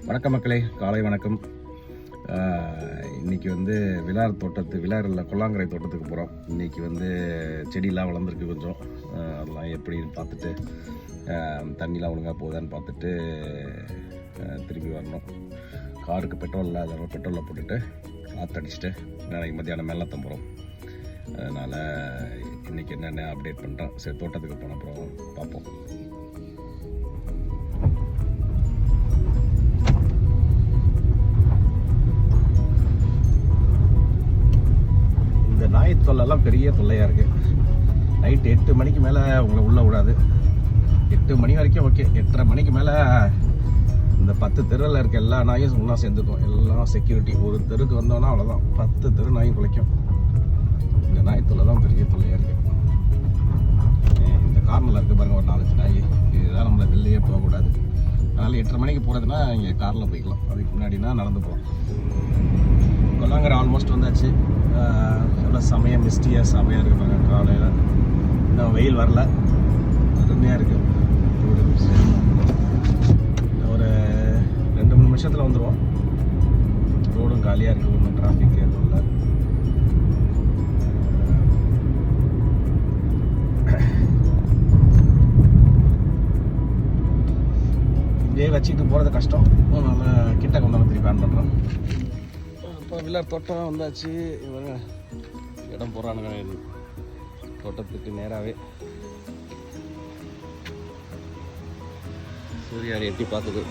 வணக்கம் மக்களே, காலை வணக்கம். இன்றைக்கி வந்து விளாரில் கொல்லாங்கரை தோட்டத்துக்கு போகிறோம். இன்றைக்கி வந்து செடியெலாம் வளர்ந்துருக்கு கொஞ்சம். அதெல்லாம் எப்படின்னு பார்த்துட்டு தண்ணிலாம் ஒழுங்காக போகுதான்னு பார்த்துட்டு திரும்பி வரணும். காருக்கு பெட்ரோல் இல்லை, அதனால் பெட்ரோலில் போட்டுட்டு காற்றடிச்சிட்டு நாளைக்கு மத்தியானம் மேலே தான் போகிறோம். அதனால் இன்றைக்கி என்னென்ன அப்டேட் பண்ணுறோம். சரி, தோட்டத்துக்கு போன அப்புறம் பார்ப்போம். நாய் தொல்லைலாம் பெரிய தொல்லையாக இருக்குது. நைட்டு 8 மணிக்கு மேலே உங்களை உள்ளே விடாது. 8 மணி வரைக்கும் ஓகே. 8:30 மணிக்கு மேலே இந்த 10 தெருவில் இருக்க எல்லா நாயும் ஒன்றா சேர்ந்துக்கும். எல்லாம் செக்யூரிட்டி. ஒரு தெருக்கு வந்தோன்னா அவ்வளோதான், 10 தெரு நாயும் குலைக்கும். இந்த நாய் தொல்லை தான் பெரிய தொல்லையாக இருக்குது. இந்த கார்னில் இருக்குது பாருங்கள், ஒரு 4-5 நாய். இதுதான் நம்மளை வெளியே போகக்கூடாது. அதனால் 8:30 மணிக்கு போகிறதுனா இங்கே காரில் போய்க்கலாம். அதுக்கு முன்னாடினா நடந்து போகலாம். கொல்லாங்கரை ஆல்மோஸ்ட் வந்தாச்சு. எவ்வளோ செமையாக மிஸ்டியாக செமையாக இருக்குது பாருங்க. காலையில் இன்னும் வெயில் வரல, அருமையாக இருக்குது. ஒரு 2-3 நிமிஷத்தில் வந்துடுவோம். ரோடும் காலியாக இருக்குது, ஒன்றும் டிராஃபிக் எதுவும் இல்லை. இதே வச்சுக்கிட்டு போகிறது கஷ்டம். அதனால் கிட்ட கொண்டாந்து திருப்பி ஆன் பண்ணுறோம். இப்போ வில்லார் தோட்டம் வந்தாச்சு. இவங்க இடம் போடுறானுங்க தோட்டத்துக்கு நேராகவே. சூர்யாடி எட்டி பார்க்குது.